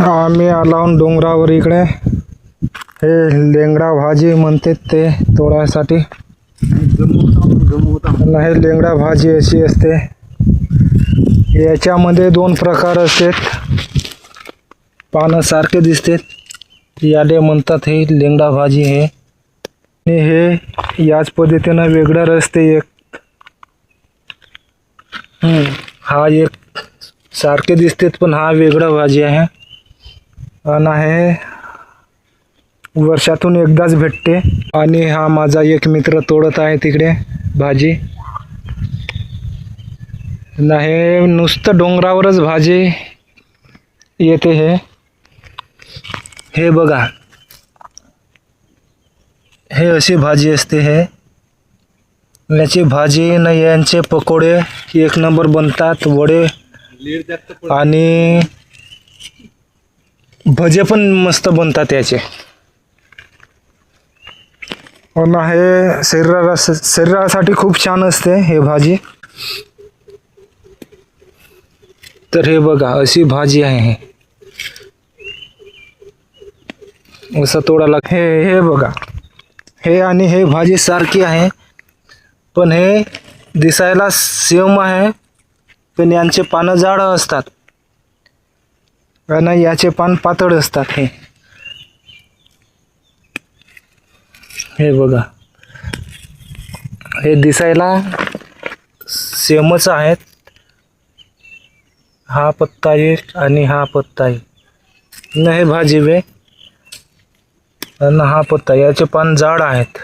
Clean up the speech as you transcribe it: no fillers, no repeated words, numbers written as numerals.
आम्ही आलो डोंगरावर इकडे. हे लेंगडा भाजी म्हणतात ते तोडायसाठी. हे लेंगडा भाजी अशी असते. याच्यामध्ये दोन प्रकार असतात. पानं सारखे दिसतात याले म्हणतात हे लेंगडा भाजी. हे याच पद्धतीनं वेगळं रस्ते एक. हा एक सारखे दिसतात पण हा वेगळा भाजी आहे. आणि हे वर्षातून एकदाच भेटते. आणि हा माझा एक मित्र तोडत आहे तिकडे भाजी. हे नुसतं डोंगरावरच भाजी येते. हे बघा, हे अशी भाजी असते. याची भाजी न यांचे पकोडे एक नंबर बनतात. वडे आणि भजे पण मस्त बनतात याचे. हे शरीरासाठी खूप छान असते हे भाजी. तर हे बघा अशी भाजी आहे. असं तोडा लाग. हे बघा, हे आणि हे भाजी सारखी आहे पण हे दिसायला सेम आहे पण यांचे पानं जाड असतात आणि याचे पान पातळ असतात. हे बघा, हे दिसायला सेमच आहेत. हा पत्ता आहे आणि हा पत्ता आहे. न हे भाजी वे आणि हा पत्ता, याचे पान जाड आहेत.